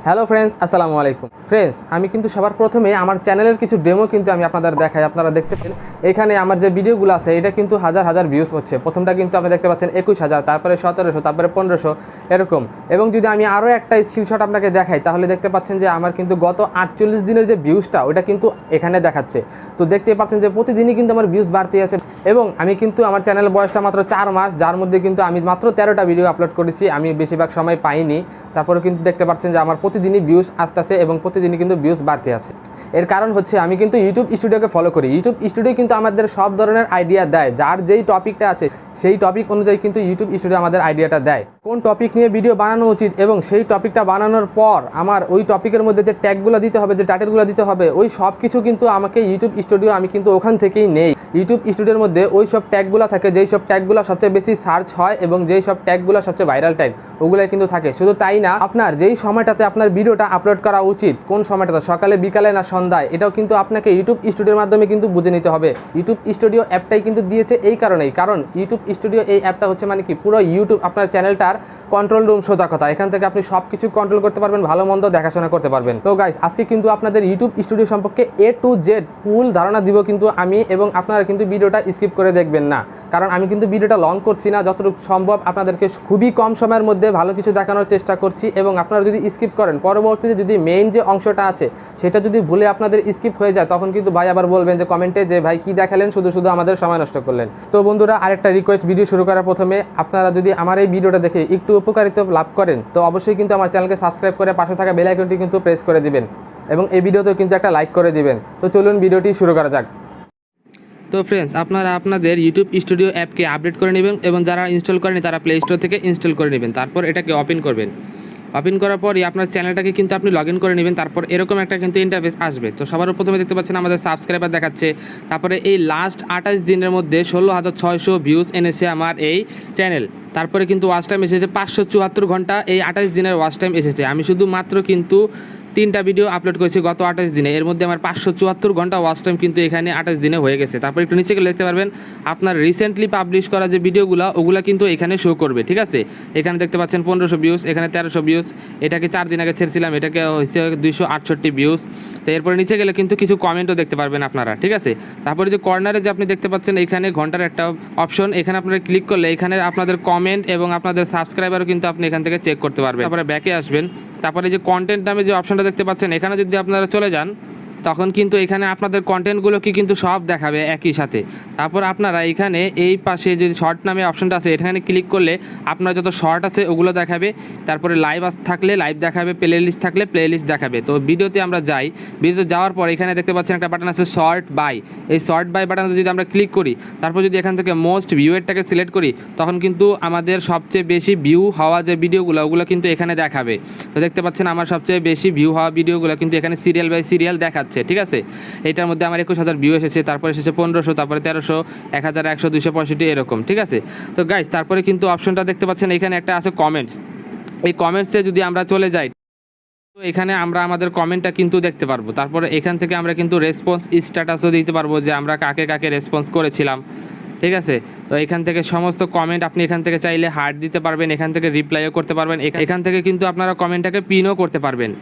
Hello friends, আসসালামু আলাইকুম। Friends, আমি কিন্তু সবার প্রথমে আমার চ্যানেলের কিছু ডেমো কিন্তু আমি আপনাদের দেখাই। আপনারা দেখতে পেন এখানে আমার যে ভিডিওগুলো আছে এটা কিন্তু হাজার হাজার ভিউজ হচ্ছে। প্রথমটা কিন্তু আপনি দেখতে পাচ্ছেন 21,000, তারপরে 1700, তারপরে 1500 এরকম। এবং যদি আমি আরও একটা স্ক্রিনশট আপনাকে দেখাই তাহলে দেখতে পাচ্ছেন যে আমার কিন্তু গত 48 দিনের যে ভিউজটা ওটা কিন্তু এখানে দেখাচ্ছে। তো দেখতে পাচ্ছেন যে প্রতিদিনই কিন্তু আমার ভিউজ বাড়তে আছে। এবং আমি কিন্তু আমার চ্যানেলের বয়সটা মাত্র 4 মাস, যার মধ্যে কিন্তু আমি মাত্র 13টা ভিডিও আপলোড করেছি। আমি বেশিরভাগ সময় পাইনি। তারপরে কিন্তু দেখতে পাচ্ছেন যে আমার প্রতিদিনই ভিউজ আসতেছে এবং প্রতিদিনই কিন্তু ভিউজ বাড়তে আছে। এর কারণ হচ্ছে আমি কিন্তু ইউটিউব স্টুডিওকে ফলো করি। ইউটিউব স্টুডিও কিন্তু আমাদের সব ধরনের আইডিয়া দেয়, যার যেই টপিকটা আছে সেই টপিক অনুযায়ী কিন্তু ইউটিউব স্টুডিও আমাদের আইডিয়াটা দেয় কোন টপিক নিয়ে ভিডিও বানানো উচিত। এবং সেই টপিকটা বানানোর পর আমার ওই টপিকের মধ্যে যে ট্যাগগুলো দিতে হবে, যে টাইটেলগুলো দিতে হবে, ওই সব কিছু কিন্তু আমাকে ইউটিউব স্টুডিও আমি কিন্তু ওখান থেকেই নেই। ইউটিউব স্টুডিওর মধ্যে ওই সব ট্যাগগুলো থাকে, যেই সব ট্যাগগুলো সবচেয়ে বেশি সার্চ হয় এবং যেই সব ট্যাগগুলো সবচেয়ে ভাইরাল ট্যাগ ওগুলাই কিন্তু থাকে। শুধু তাই না, আপনার যেই সময়টাতে আপনার ভিডিওটা আপলোড করা উচিত, কোন সময়টাতে, সকালে, বিকালে না সন্ধ্যায়, এটাও কিন্তু আপনাকে ইউটিউব স্টুডিওর মাধ্যমে কিন্তু বুঝে নিতে হবে। ইউটিউব স্টুডিও অ্যাপটাই কিন্তু দিয়েছে এই কারণেই, কারণ ইউটিউব স্টুডিও এই অ্যাপটা হচ্ছে মানে কি পুরো ইউটিউব আপনার চ্যানেলটার কন্ট্রোল রুম। সোজা কথা, এখান থেকে আপনি সব কিছু কন্ট্রোল করতে পারবেন, ভালো মন্দ দেখাশোনা করতে পারবেন। তো গাইস, আজকে কিন্তু আপনাদের ইউটিউব স্টুডিও সম্পর্কে A to Z ফুল ধারণা দিব কিন্তু আমি, এবং আপনারা কিন্তু ভিডিওটা স্কিপ করে দেখবেন না, কারণ আমি কিন্তু ভিডিওটা লং করছি না। যতটুকু সম্ভব আপনাদেরকে খুবই কম সময়ের মধ্যে ভালো কিছু দেখানোর চেষ্টা করছি। এবং আপনারা যদি স্কিপ করেন, পরবর্তীতে যদি মেইন যে অংশটা আছে সেটা যদি ভুলে আপনাদের স্কিপ হয়ে যায়, তখন কিন্তু ভাই আবার বলবেন যে কমেন্টে যে ভাই কি দেখালেন, শুধু শুধু আমাদের সময় নষ্ট করলেন। তো বন্ধুরা, আরেকটা রিকোয়েস্ট, ভিডিও শুরু করার প্রথমে আপনারা যদি আমার এই ভিডিওটা দেখে একটু উপকারিতা লাভ করেন তো অবশ্যই কিন্তু আমার চ্যানেলকে সাবস্ক্রাইব করে পাশে থাকা বেল আইকনটি কিন্তু প্রেস করে দিবেন এবং এই ভিডিওতেও কিন্তু একটা লাইক করে দিবেন। তো চলুন ভিডিওটি শুরু করা যাক। তো ফ্রেন্ডস, আপনারা আপনাদের ইউটিউব স্টুডিও অ্যাপকে আপডেট করে নেবেন এবং যারা ইনস্টল করেনি তারা প্লে স্টোর থেকে ইনস্টল করে নেবেন। তারপর এটাকে ওপেন করবেন। ওপেন করার পরই আপনার চ্যানেলটাকে কিন্তু আপনি লগ ইন করে নেবেন। তারপর এরকম একটা কিন্তু ইন্টারফেস আসবে। তো সবার প্রথমে দেখতে পাচ্ছেন আমাদের সাবস্ক্রাইবার দেখাচ্ছে। তারপরে এই লাস্ট 28 দিনের মধ্যে 16,600 ভিউজ এনেছে আমার এই চ্যানেল। তারপরে কিন্তু ওয়াচ টাইম এসেছে 574 ঘন্টা। এই 28 দিনের ওয়াচ টাইম এসেছে। আমি শুধুমাত্র কিন্তু 3টা ভিডিও আপলোড করেছি গত 28 দিনে। এর মধ্যে আমার 574 ঘন্টা ওয়াচ টাইম কিন্তু এখানে 28 দিনে হয়ে গেছে। তারপর একটু নিচে গেলে দেখতে পারবেন আপনার রিসেন্টলি পাবলিশ করা যে ভিডিওগুলো ওগুলো কিন্তু এখানে শো করবে। ঠিক আছে, এখানে দেখতে পাচ্ছেন 1500 ভিউজ, এখানে 1300 ভিউজ। এটাকে 4 দিন আগে ছেড়েছিলাম, এটাকে হয়েছে 268 ভিউজ। তো এরপরে নিচে গেলে কিন্তু কিছু কমেন্টও দেখতে পারবেন আপনারা। ঠিক আছে, তারপরে যে কর্নারে যে আপনি দেখতে পাচ্ছেন এখানে ঘন্টার একটা অপশন, এখানে আপনারা ক্লিক করলে এখানে আপনাদের কমেন্ট এবং আপনাদের সাবস্ক্রাইবারও কিন্তু আপনি এখান থেকে চেক করতে পারবেন। তারপরে ব্যাকে আসবেন। তারপরে যে কন্টেন্ট নামে যে অপশনটা দেখতে পাচ্ছেন, এখানে যদি আপনারা চলে যান তখন কিন্তু এখানে আপনাদের কন্টেন্টগুলো কি কিন্তু সব দেখাবে একই সাথে। তারপর আপনারা এখানে এই পাশে যে শর্ট নামে অপশনটা আছে এখানে ক্লিক করলে আপনার যত শর্ট আছে ওগুলো দেখাবে। তারপরে লাইভ থাকলে লাইভ দেখাবে, প্লে লিস্ট থাকলে প্লে লিস্ট দেখাবে। তো ভিডিওতে আমরা যাই। ভিডিওতে যাওয়ার পর এখানে দেখতে পাচ্ছেন একটা বাটন আছে শর্ট বাই। এই শর্ট বাই বাটনে যদি আমরা ক্লিক করি, তারপর যদি এখান থেকে মোস্ট ভিউয়েরটাকে সিলেক্ট করি, তখন কিন্তু আমাদের সবচেয়ে বেশি ভিউ হওয়া যে ভিডিওগুলো ওগুলো কিন্তু এখানে দেখাবে। তো দেখতে পাচ্ছেন আমার সবচেয়ে বেশি ভিউ হওয়া ভিডিওগুলো কিন্তু এখানে সিরিয়াল বাই সিরিয়াল দেখাচ্ছে। ঠিক আছে, এটার মধ্যে আমার 21,000 ভিউ এসেছে, তারপরে এসেছে 1500, তারপরে 1300, 1100, 265 এরকম। ঠিক আছে, তো গাইস তারপরে কিন্তু অপশনটা দেখতে পাচ্ছেন এখানে একটা আছে কমেন্টস। এই কমেন্টসে যদি আমরা চলে যাই তো এখানে আমরা আমাদের কমেন্টটা কিন্তু দেখতে পারবো। তারপরে এখান থেকে আমরা কিন্তু রেসপন্স স্ট্যাটাসও দিতে পারবো যে আমরা কাকে কাকে রেসপন্স করেছিলাম। ঠিক আছে, তো এখান থেকে সমস্ত কমেন্ট আপনি এখান থেকে চাইলে হার্ট দিতে পারবেন, এখান থেকে রিপ্লাইও করতে পারবেন, এখান থেকে কিন্তু আপনারা কমেন্টটাকে পিনও করতে পারবেন।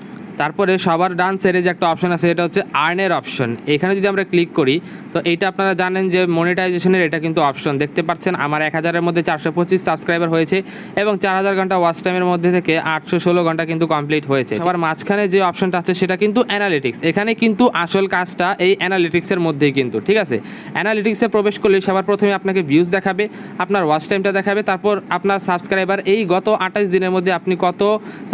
তারপরে সবার ডান সাইডে যে একটা অপশন আছে এটা হচ্ছে আর্নের অপশন। এখানে যদি আমরা ক্লিক করি তো এইটা আপনারা জানেন যে মনিটাইজেশনের এটা কিন্তু অপশন। দেখতে পাচ্ছেন আমার 1000-এর মধ্যে 425 সাবস্ক্রাইবার হয়েছে এবং 4000 ঘন্টা ওয়াচ টাইমের মধ্যে থেকে 816 ঘন্টা কিন্তু কমপ্লিট হয়েছে। সবার মাঝখানে যে অপশনটা আছে সেটা কিন্তু অ্যানালিটিক্স। এখানে কিন্তু আসল কাজটা এই অ্যানালিটিক্সের মধ্যেই কিন্তু। ঠিক আছে, অ্যানালিটিক্সে প্রবেশ করলে সবার প্রথমে আপনাকে ভিউজ দেখাবে, আপনার ওয়াচ টাইমটা দেখাবে, তারপর আপনার সাবস্ক্রাইবার, এই গত 28 দিনের মধ্যে আপনি কত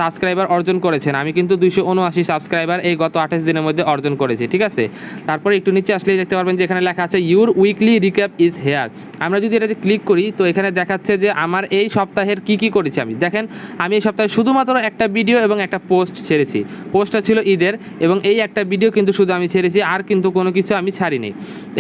সাবস্ক্রাইবার অর্জন করেছেন। আমি কিন্তু 279 সাবস্ক্রাইবার এই গত 28 দিনের মধ্যে অর্জন করেছি। ঠিক আছে, তারপরে একটু নিচে আসলেই দেখতে পারবেন যে এখানে লেখা আছে your weekly recap is here. আমরা যদি এটাতে ক্লিক করি তো এখানে দেখাচ্ছে যে আমার এই সপ্তাহের কি করেছি। আমি দেখেন, আমি এই সপ্তাহে শুধুমাত্র একটা ভিডিও এবং একটা পোস্ট ছেড়েছি। পোস্টটা ছিল ঈদের এবং এই একটা ভিডিও কিন্তু শুধু আমি ছেড়েছি, আর কিন্তু কোনো কিছু আমি ছাড়িনি।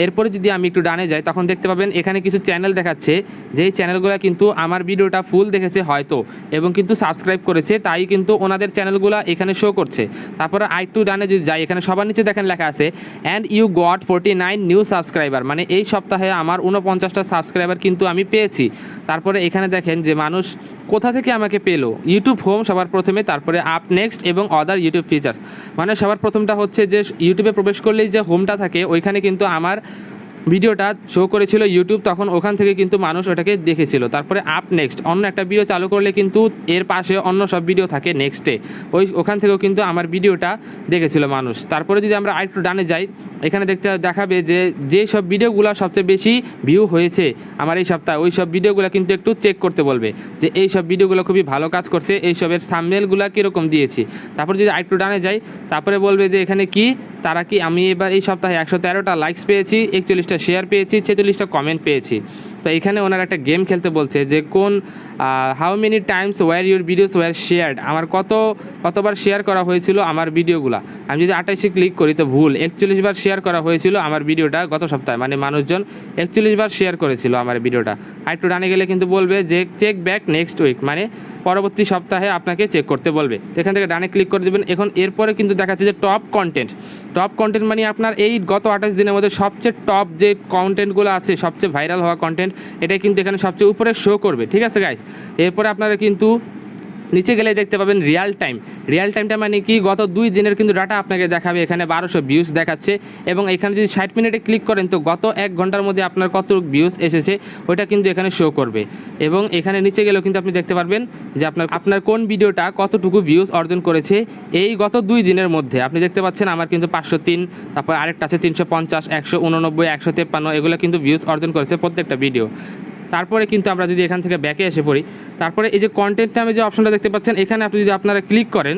এরপরে যদি আমি একটু ডানে যাই তখন দেখতে পাবেন এখানে কিছু চ্যানেল দেখাচ্ছে, যেই চ্যানেলগুলো কিন্তু আমার ভিডিওটা ফুল দেখেছে হয়তো এবং কিন্তু সাবস্ক্রাইব করেছে, তাই কিন্তু ওনাদের চ্যানেলগুলো এখানে শো করছে। করছে। তারপরে আরেকটু ডানে যদি যাই, এখানে সবার নিচে দেখেন লেখা আছে and you got 49 new subscriber, মানে এই সপ্তাহে আমার 49টা সাবস্ক্রাইবার কিন্তু আমি পেয়েছি। তারপরে এখানে দেখেন যে মানুষ কোথা থেকে আমাকে পেলো, ইউটিউব হোম সবার প্রথমে, তারপরে আপ নেক্সট এবং অদার ইউটিউব ফিচার্স, মানে সবার প্রথমটা হচ্ছে যে ইউটিউবে প্রবেশ করলেই যে হোমটা থাকে ওইখানে কিন্তু আমার ভিডিওটা শো করেছিল ইউটিউব, তখন ওখান থেকে কিন্তু মানুষ ওটাকে দেখেছিল। তারপরে আপ নেক্সট, অন্য একটা ভিডিও চালু করলে কিন্তু এর পাশে অন্য সব ভিডিও থাকে নেক্সটে, ওখান থেকেও কিন্তু আমার ভিডিওটা দেখেছিল মানুষ। তারপরে যদি আমরা আরেকটু ডানে যাই, এখানে দেখাবে যে সব ভিডিওগুলো সবচেয়ে বেশি ভিউ হয়েছে আমার এই সপ্তাহে, ওই সব ভিডিওগুলো কিন্তু একটু চেক করতে বলবে যে এই সব ভিডিওগুলো খুবই ভালো কাজ করছে, এই সবের থাম্বনেলগুলো কীরকম দিয়েছি। তারপরে যদি আরেকটু ডানে যাই, তারপরে বলবে যে এখানে কি তারা কি আমি এবার এই সপ্তাহে 113টা লাইকস পেয়েছি, 41টা শেয়ার পেয়েছি, 46টা কমেন্ট পেয়েছি। তো এখানে ওনারা একটা গেম খেলতে বলছে যে কোন how many times were your videos were shared, আমার কতবার শেয়ার করা হয়েছিল আমার ভিডিওগুলো। আমি যদি 28-এ ক্লিক করি তো ভুল, 41 বার শেয়ার করা হয়েছিল আমার ভিডিওটা গত সপ্তাহে, মানে মানুষজন 41 বার শেয়ার করেছিল আমার ভিডিওটা। আর একটু ডানে গেলে কিন্তু বলবে যে চেক ব্যাক নেক্সট উইক, মানে পরবর্তী সপ্তাহে আপনাকে চেক করতে বলবে। তো এখান থেকে ডানে ক্লিক করে দেবেন। এখন এরপরে কিন্তু দেখাচ্ছে যে টপ কন্টেন্ট মানে আপনার এই গত 28 দিনের মধ্যে সবচেয়ে টপ যে কন্টেন্টগুলো আছে, সবচেয়ে ভাইরাল হওয়া কন্টেন্ট, এটাই কিন্তু এখানে সবচেয়ে উপরে শো করবে। ঠিক আছে গাইস, এরপরে আপনারা কিন্তু নিচে গেলে দেখতে পাবেন রিয়াল টাইমটা মানে কি গত 2 দিনের কিন্তু ডাটা আপনাকে দেখাবে। এখানে 1200 ভিউজ দেখাচ্ছে, এবং এখানে যদি 60 মিনিটে ক্লিক করেন তো গত 1 ঘন্টার মধ্যে আপনার কত ভিউজ এসেছে ওইটা কিন্তু এখানে শো করবে। এবং এখানে নিচে গেলেও কিন্তু আপনি দেখতে পারবেন যে আপনার কোন ভিডিওটা কতটুকু ভিউজ অর্জন করেছে এই গত 2 দিনের মধ্যে। আপনি দেখতে পাচ্ছেন আমার কিন্তু 503, তারপর আরেকটা আছে 350, 189, 153, এগুলো কিন্তু ভিউজ অর্জন করেছে প্রত্যেকটা ভিডিও। তারপরে কিন্তু আমরা যদি এখান থেকে ব্যাকে এসে পড়ি, তারপরে এই যে কন্টেন্ট নামে যে অপশনটা দেখতে পাচ্ছেন, এখানে আপনি যদি আপনারা ক্লিক করেন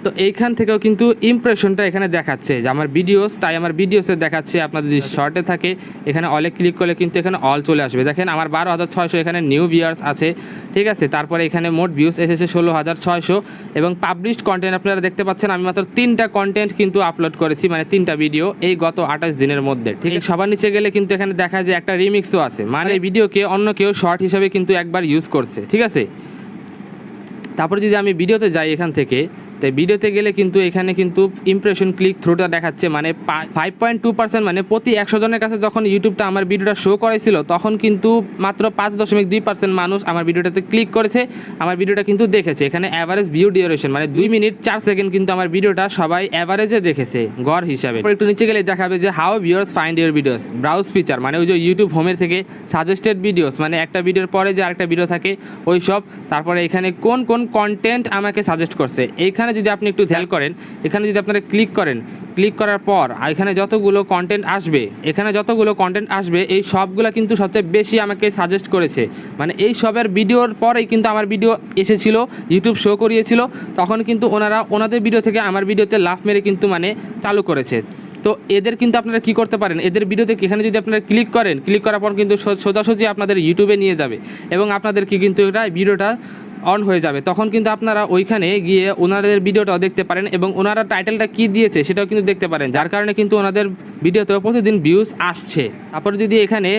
তো এইখান থেকেও কিন্তু ইমপ্রেশনটা এখানে দেখাচ্ছে যে আমার ভিডিওস, তাই আমার ভিডিওসে দেখাচ্ছে। আপনার যদি শর্টে থাকে এখানে অলে ক্লিক করলে কিন্তু এখানে অল চলে আসবে। দেখেন আমার 12,600 এখানে নিউ ভিউয়ার্স আছে। ঠিক আছে, তারপরে এখানে মোট ভিউস এসেছে 16,600, এবং পাবলিশড কন্টেন্ট আপনারা দেখতে পাচ্ছেন আমি মাত্র 3টা কন্টেন্ট কিন্তু আপলোড করেছি, মানে 3টা ভিডিও এই গত 28 দিনের মধ্যে। ঠিক আছে, সবার নিচে গেলে কিন্তু এখানে দেখা যায় একটা রিমিক্সও আছে, মানে এই ভিডিওকে অন্য কেউ শর্ট হিসাবে কিন্তু একবার ইউজ করছে। ঠিক আছে, তারপরে যদি আমি ভিডিওতে যাই এখান থেকে, তাই ভিডিওতে গেলে কিন্তু এখানে কিন্তু ইমপ্রেশন ক্লিক থ্রুটা দেখাচ্ছে, মানে 5.2%, মানে প্রতি 100 জনের কাছে যখন ইউটিউবটা আমার ভিডিওটা শো করাইছিল তখন কিন্তু মাত্র 5.2% মানুষ আমার ভিডিওটাতে ক্লিক করেছে, আমার ভিডিওটা কিন্তু দেখেছে। এখানে অ্যাভারেজ ভিউ ডিউরেশন মানে 2 মিনিট 4 সেকেন্ড কিন্তু আমার ভিডিওটা সবাই অ্যাভারেজে দেখেছে গড় হিসাবে। একটু নিচে গেলে দেখাবে যে how viewers find your videos, browse feature, মানে ওই যে ইউটিউব হোমের থেকে সাজেস্টেড ভিডিওস, মানে একটা ভিডিওর পরে যে আরেকটা ভিডিও থাকে ওই সব। তারপরে এখানে কোন কন্টেন্ট আমাকে সাজেস্ট করছে, এইখানে যদি আপনি একটু খেয়াল করেন, এখানে যদি আপনারা ক্লিক করার পর এখানে যতগুলো কন্টেন্ট আসবে এই সবগুলো কিন্তু সবচেয়ে বেশি আমাকে সাজেস্ট করেছে, মানে এই সবের ভিডিওর পরেই কিন্তু আমার ভিডিও এসেছিল, ইউটিউব শো করিয়েছিল, তখন কিন্তু ওনাদের ভিডিও থেকে আমার ভিডিওতে লাফ মেরে কিন্তু মানে চালু করেছে। তো এদের কিন্তু আপনারা কী করতে পারেন, এদের ভিডিওতে এখানে যদি আপনারা ক্লিক করার পর কিন্তু সোজাসুজি আপনাদের ইউটিউবে নিয়ে যাবে, এবং আপনাদেরকে কিন্তু এটা ভিডিওটা অন হয়ে যাবে। তখন কিন্তু আপনারা ওইখানে গিয়ে ওনাদের ভিডিওটাও দেখতে পারেন, এবং ওনারা টাইটেলটা কী দিয়েছে সেটাও কিন্তু দেখতে পারেন, যার কারণে কিন্তু ওনাদের ভিডিওতেও প্রতিদিন ভিউজ আসছে। তারপরে যদি এখানে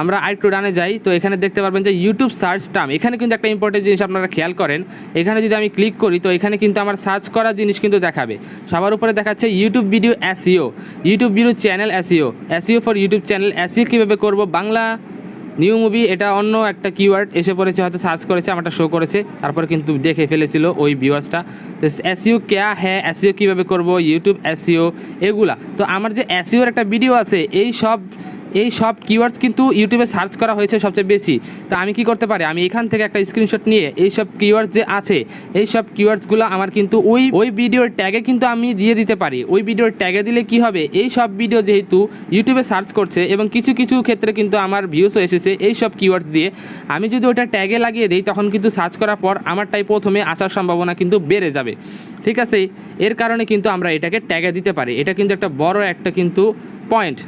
আমরা আরেকটু ডানে যাই তো এখানে দেখতে পারবেন যে ইউটিউব সার্চ টার্ম, এখানে কিন্তু একটা ইম্পর্টেন্ট জিনিস আপনারা খেয়াল করেন, এখানে যদি আমি ক্লিক করি তো এখানে কিন্তু আমার সার্চ করা জিনিস কিন্তু দেখাবে। সবার উপরে দেখাচ্ছে YouTube video SEO, YouTube video channel SEO for YouTube channel, SEO কীভাবে করব, বাংলা নিউ মুভি, এটা অন্য একটা কিওয়ার্ড এসে পড়েছে, হয়তো সার্চ করেছে, আমারটা শো করেছে, তারপরে কিন্তু দেখে ফেলেছিল ওই ভিউয়ার্সটা। তো এসইও ক্যা হ্যাঁ, এসইও কীভাবে করব, ইউটিউব এসইও, এগুলা। তো আমার যে এসইওর একটা ভিডিও আছে, এই সব কিওয়ার্ডস কিন্তু ইউটিউবে সার্চ করা হয়েছে সবচেয়ে বেশি। তো আমি কি করতে পারি, আমি এখান থেকে একটা স্ক্রিনশট নিয়ে এই সব কিওয়ার্ডস যে আছে এই সব কিওয়ার্ডসগুলো আমার কিন্তু ওই ভিডিওর ট্যাগে কিন্তু আমি দিয়ে দিতে পারি। ওই ভিডিওর ট্যাগে দিলে কি হবে, এই সব ভিডিও যেহেতু ইউটিউবে সার্চ করছে এবং কিছু ক্ষেত্রে কিন্তু আমার ভিউসও এসেছে এই সব কিওয়ার্ডস দিয়ে, আমি যদি ওটা ট্যাগে লাগিয়ে দিই তখন কিন্তু সার্চ করার পর আমারটাই প্রথমে আসার সম্ভাবনা কিন্তু বেড়ে যাবে। ঠিক আছে, এর কারণে কিন্তু আমরা এটাকে ট্যাগে দিতে পারি, এটা কিন্তু একটা বড় একটা কিন্তু পয়েন্ট।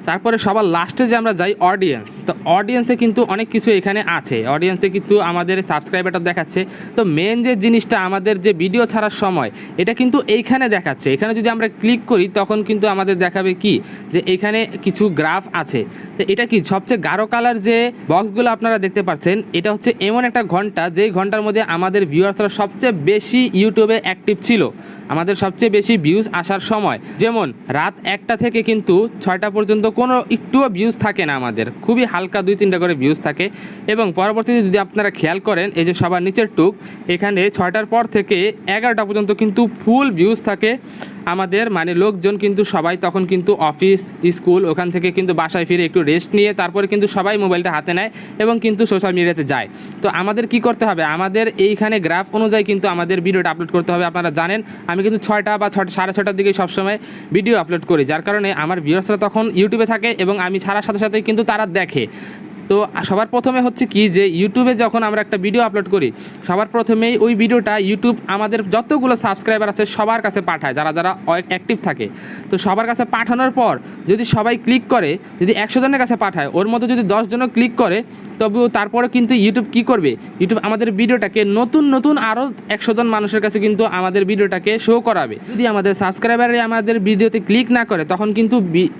তারপরে সবার লাস্টে যে আমরা যাই অডিয়েন্স, তো অডিয়েন্সে কিন্তু অনেক কিছু এখানে আছে। অডিয়েন্সে কিন্তু আমাদের সাবস্ক্রাইবারটা দেখাচ্ছে। তো মেন যে জিনিসটা আমাদের যে ভিডিও ছাড়ার সময় এটা কিন্তু এইখানে দেখাচ্ছে। এখানে যদি আমরা ক্লিক করি তখন কিন্তু আমাদের দেখাবে কি যে এখানে কিছু গ্রাফ আছে। তো এটা কি সবচেয়ে গাঢ় কালার যে বক্সগুলো আপনারা দেখতে পাচ্ছেন, এটা হচ্ছে এমন একটা ঘন্টা যেই ঘন্টার মধ্যে আমাদের ভিউয়ার্সরা সবচেয়ে বেশি ইউটিউবে অ্যাক্টিভ ছিল, আমাদের সবচেয়ে বেশি ভিউজ আসার সময়। যেমন রাত 1টা থেকে কিন্তু 6টা পর্যন্ত কোনো একটুও ভিউজ থাকে না, আমাদের খুবই হালকা 2-3টা করে ভিউজ থাকে। এবং পরবর্তীতে যদি আপনারা খেয়াল করেন এই যে সবার নিচের টুক, এখানে 6টার পর থেকে 11টা পর্যন্ত কিন্তু ফুল ভিউজ থাকে আমাদের, মানে লোকজন কিন্তু সবাই তখন কিন্তু অফিস স্কুল ওখান থেকে কিন্তু বাসায় ফিরে একটু রেস্ট নিয়ে তারপরে কিন্তু সবাই মোবাইলটা হাতে নেয় এবং কিন্তু সোশ্যাল মিডিয়াতে যায়। তো আমাদের কি করতে হবে, আমাদের এইখানে গ্রাফ অনুযায়ী কিন্তু আমাদের ভিডিওটা আপলোড করতে হবে। আপনারা জানেন আমি কিন্তু 6টা বা 6:30টার দিকে সবসময় ভিডিও আপলোড করি, যার কারণে আমার ভিউয়ার্সরা তখন ইউটিউবে থাকে এবং আমি ছাড়ার সাথে সাথেই কিন্তু তারা দেখে। তো সবার প্রথমে হচ্ছে কি যে ইউটিউবে যখন আমরা একটা ভিডিও আপলোড করি সবার প্রথমেই ওই ভিডিওটা ইউটিউব আমাদের যতগুলো সাবস্ক্রাইবার আছে সবার কাছে পাঠায়, যারা যারা অ্যাক্টিভ থাকে। তো সবার কাছে পাঠানোর পর যদি সবাই ক্লিক করে, যদি 100 জনের কাছে পাঠায়, ওর মধ্যে যদি 10 জনও ক্লিক করে, তবুও তারপরে কিন্তু ইউটিউব কি করবে, ইউটিউব আমাদের ভিডিওটাকে নতুন আরও 100 জন মানুষের কাছে কিন্তু আমাদের ভিডিওটাকে শো করাবে। যদি আমাদের সাবস্ক্রাইবারে আমাদের ভিডিওতে ক্লিক না করে তখন কিন্তু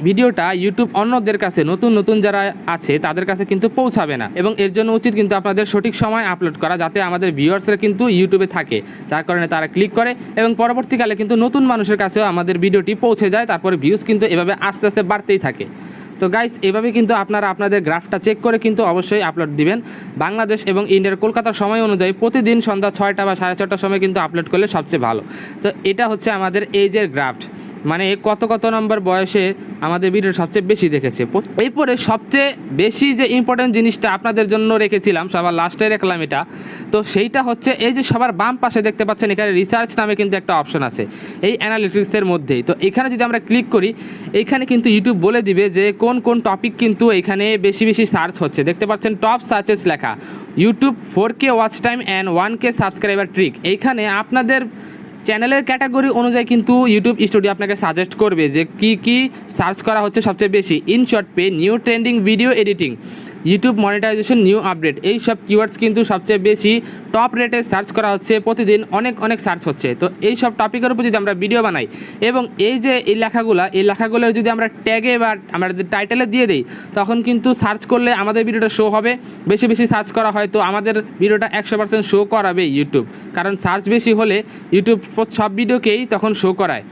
ভিডিওটা ইউটিউব অন্যদের কাছে নতুন যারা আছে তাদের কাছে কিন্তু পৌঁছাবে না। এবং এর জন্য উচিত কিন্তু আপনাদের সঠিক সময় আপলোড করা, যাতে আমাদের ভিউয়ার্সরা কিন্তু ইউটিউবে থাকে, যার কারণে তারা ক্লিক করে এবং পরবর্তীকালে কিন্তু নতুন মানুষের কাছেও আমাদের ভিডিওটি পৌঁছে যায়। তারপরে ভিউজ কিন্তু এভাবে আস্তে আস্তে বাড়তেই থাকে। তো গাইস এভাবে কিন্তু আপনারা আপনাদের গ্রাফটা চেক করে কিন্তু অবশ্যই আপলোড দিবেন। বাংলাদেশ এবং ইন্ডিয়ার কলকাতার সময় অনুযায়ী প্রতিদিন সন্ধ্যা 6টা বা 6:30টার সময় কিন্তু আপলোড করলে সবচেয়ে ভালো। তো এটা হচ্ছে আমাদের এজের গ্রাফ, মানে কত নম্বর বয়সে আমাদের ভিডিও সবচেয়ে বেশি দেখেছে। এরপরে সবচেয়ে বেশি যে ইম্পর্টেন্ট জিনিসটা আপনাদের জন্য রেখেছিলাম সবার লাস্টে রাখলাম এটা, তো সেইটা হচ্ছে এই যে সবার বাম পাশে দেখতে পাচ্ছেন এখানে রিসার্চ নামে কিন্তু একটা অপশন আছে এই অ্যানালিটিক্সের মধ্যেই। তো এখানে যদি আমরা ক্লিক করি এইখানে কিন্তু ইউটিউব বলে দিবে যে কোন টপিক কিন্তু এখানে বেশি সার্চ হচ্ছে। দেখতে পাচ্ছেন টপ সার্চেস লেখা, YouTube 4K watch time and 1K subscriber trick. এইখানে আপনাদের চ্যানেলের ক্যাটাগরি অনুযায়ী কিন্তু ইউটিউব স্টুডিও আপনাকে সাজেস্ট করবে যে কি সার্চ করা হচ্ছে সবচেয়ে বেশি। In short pay, new trending video editing, YouTube monetisation, new update, এই সব কিওয়ার্ডস কিন্তু সবচেয়ে বেশি টপ রেটে সার্চ করা হচ্ছে, প্রতিদিন অনেক সার্চ হচ্ছে। তো এই সব টপিকের উপর যদি আমরা ভিডিও বানাই এবং এই যে এই লেখাগুলো যদি আমরা ট্যাগে বা আমরা টাইটেলে দিয়ে দিই তখন কিন্তু সার্চ করলে আমাদের ভিডিওটা শো হবে। বেশি সার্চ করা হয় তো আমাদের ভিডিওটা 100% শো করাবে ইউটিউব, কারণ সার্চ বেশি হলে ইউটিউব সব ভিডিওকেই তখন শো করায়।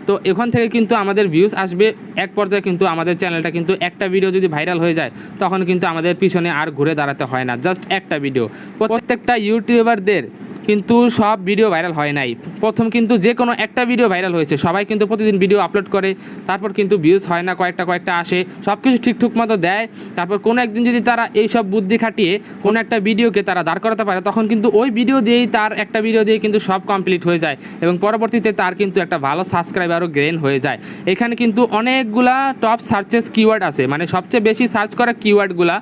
তো এখান থেকে কিন্তু আমাদের ভিউজ আসবে। এক পর্যায়ে কিন্তু আমাদের চ্যানেলটা কিন্তু একটা ভিডিও যদি ভাইরাল হয়ে যায় তখন কিন্তু আমাদের পিছনে আর ঘুরে দাঁড়াতে হয় না, জাস্ট একটা ভিডিও। প্রত্যেকটা ইউটিউবারদের কিন্তু সব ভিডিও ভাইরাল হয় নাই, প্রথম কিন্তু যে কোনো একটা ভিডিও ভাইরাল হয়েছে। সবাই কিন্তু প্রতিদিন ভিডিও আপলোড করে, তারপর কিন্তু ভিউজ হয় না, কয়েকটা আসে, সব কিছু ঠিকঠাক মতো দেয়। তারপর কোনো একদিন যদি তারা এই সব বুদ্ধি খাটিয়ে কোনো একটা ভিডিওকে তারা দাঁড় করাতে পারে তখন কিন্তু ওই ভিডিও দিয়েই তার একটা ভিডিও দিয়ে কিন্তু সব কমপ্লিট হয়ে যায় এবং পরবর্তীতে তার কিন্তু একটা ভালো সাবস্ক্রাইবারও গেইন হয়ে যায়। এখানে কিন্তু অনেকগুলা টপ সার্চেস কিওয়ার্ড আছে, মানে সবচেয়ে বেশি সার্চ করা কিওয়ার্ডগুলা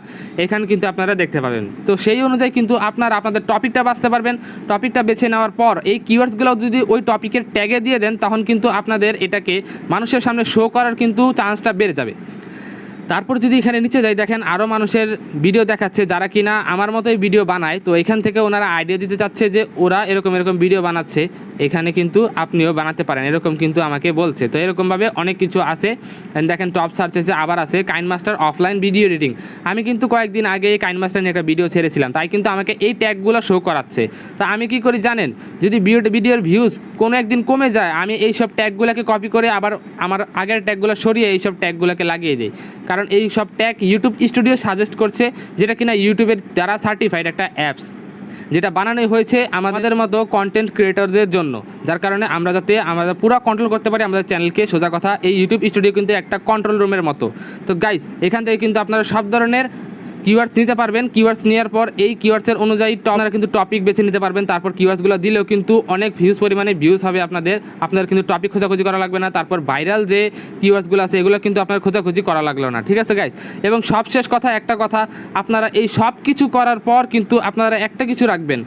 এখানে কিন্তু আপনারা দেখতে পাবেন। তো সেই অনুযায়ী কিন্তু আপনারা আপনাদের টপিকটা বাছতে পারবেন। টপিকটা বেছে নেওয়ার পর এই কিওয়ার্ডসগুলো যদি ওই টপিকের ট্যাগে দিয়ে দেন তখন কিন্তু আপনাদের এটাকে মানুষের সামনে শো করার কিন্তু চান্সটা বেড়ে যাবে। তারপর যদি এখানে নিচে যাই দেখেন আরও মানুষের ভিডিও দেখাচ্ছে যারা কিনা আমার মতোই ভিডিও বানায়। তো এখান থেকে ওনারা আইডিয়া দিতে চাচ্ছে যে ওরা এরকম ভিডিও বানাচ্ছে, এখানে কিন্তু আপনিও বানাতে পারেন, এরকম কিন্তু আমাকে বলছে। তো এরকমভাবে অনেক কিছু আছে। দেখেন টপ সার্চেসে আবার আছে কাইনমাস্টার অফলাইন ভিডিও এডিটিং। আমি কিন্তু কয়েকদিন আগে কাইনমাস্টার নিয়ে একটা ভিডিও ছেড়েছিলাম, তাই কিন্তু আমাকে এই ট্যাগগুলো শো করাচ্ছে। তো আমি কি করি জানেন, যদি ভিডিওর ভিউজ কোনো একদিন কমে যায় আমি এই সব ট্যাগগুলোকে কপি করে আবার আমার আগের ট্যাগগুলো সরিয়ে এই সব ট্যাগগুলোকে লাগিয়ে দিই, কারণ এই সব ট্যাগ ইউটিউব স্টুডিও সাজেস্ট করছে, যেটা কিনা ইউটিউবের দ্বারা সার্টিফাইড একটা অ্যাপস, যেটা বানানো হয়েছে আমাদের মতো কন্টেন্ট ক্রিয়েটরদের জন্য, যার কারণে আমরা যাতে পুরো কন্ট্রোল করতে পারি আমাদের চ্যানেলকে। সোজা কথা এই ইউটিউব স্টুডিও কিন্তু একটা কন্ট্রোল রুমের মতো। তো গাইস এখান থেকে কিন্তু আপনারা সব ধরনের কিওয়ার্ডস নিতে পারবেন। কিওয়ার্ডস নেওয়ার পর এই কিওয়ার্ডসের অনুযায়ী আপনারা কিন্তু টপিক বেছে নিতে পারবেন। তারপর কিওয়ার্ডসগুলো দিলেও কিন্তু অনেক পরিমাণে ভিউজ হবে আপনাদের কিন্তু টপিক খোঁজাখুঁজি করা লাগবে না। তারপর ভাইরাল যে কিওয়ার্ডসগুলো আছে এগুলো কিন্তু আপনার খোঁজাখুঁজি করা লাগলো না, ঠিক আছে গাইস। এবং সবশেষ কথা একটা কথা, আপনারা এই সব কিছু করার পর কিন্তু আপনারা একটা কিছু রাখবেন,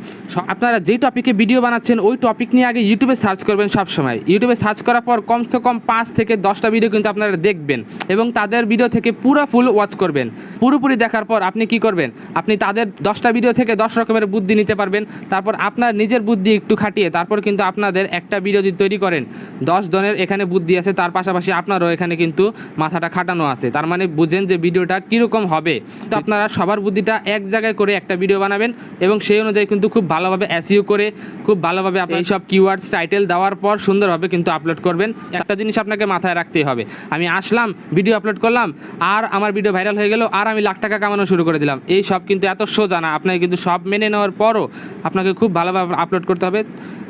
আপনারা যেই টপিকে ভিডিও বানাচ্ছেন ওই টপিক নিয়ে আগে ইউটিউবে সার্চ করবেন। সবসময় ইউটিউবে সার্চ করার পর কমসে কম 5 থেকে 10টা ভিডিও কিন্তু আপনারা দেখবেন এবং তাদের ভিডিও থেকে পুরো ফুল ওয়াচ করবেন। পুরোপুরি দেখার পর আপনি কি করবেন, আপনি তাদের 10টা ভিডিও থেকে 10 রকমের বুদ্ধি নিতে পারবেন। তারপর আপনার নিজের বুদ্ধি একটু খাটিয়ে তারপর কিন্তু আপনাদের একটা ভিডিও যদি তৈরি করেন 10 জনের এখানে বুদ্ধি আছে, তার পাশাপাশি আপনারও এখানে কিন্তু মাথাটা খাটানো আছে। তার মানে বুঝেন যে ভিডিওটা কীরকম হবে। তো আপনারা সবার বুদ্ধিটা এক জায়গায় করে একটা ভিডিও বানাবেন এবং সেই অনুযায়ী কিন্তু খুব ভালোভাবে এসইও করে খুব ভালোভাবে আপনি এই সব কিওয়ার্ডস টাইটেল দেওয়ার পর সুন্দরভাবে কিন্তু আপলোড করবেন। একটা জিনিস আপনাকে মাথায় রাখতেই হবে, আমি আসলাম ভিডিও আপলোড করলাম আর আমার ভিডিও ভাইরাল হয়ে গেল আর আমি লাখ টাকা কামানো শুরু করে দিলাম, এই সব কিন্তু এত সোজা না। আপনাকে কিন্তু সব মেনে নেওয়ার পরও আপনাকে খুব ভালোভাবে আপলোড করতে হবে।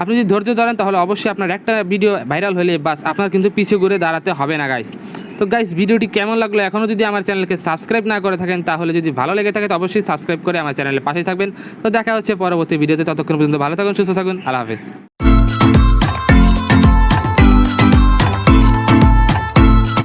আপনি যদি ধৈর্য ধরেন তাহলে অবশ্যই আপনার একটা ভিডিও ভাইরাল হলে বাস আপনার কিন্তু পিছু ঘুরে দাঁড়াতে হবে না গাইস। তো গাইস ভিডিওটি কেমন লাগলো, এখনও যদি আমার চ্যানেলকে সাবস্ক্রাইব না করে থাকেন তাহলে যদি ভালো লেগে থাকে তো অবশ্যই সাবস্ক্রাইব করে আমার চ্যানেলের পাশে থাকবেন। তো দেখা হচ্ছে পরবর্তী ভিডিওতে, ততক্ষণ পর্যন্ত ভালো থাকুন, সুস্থ থাকুন, আল্লাহ হাফেজ।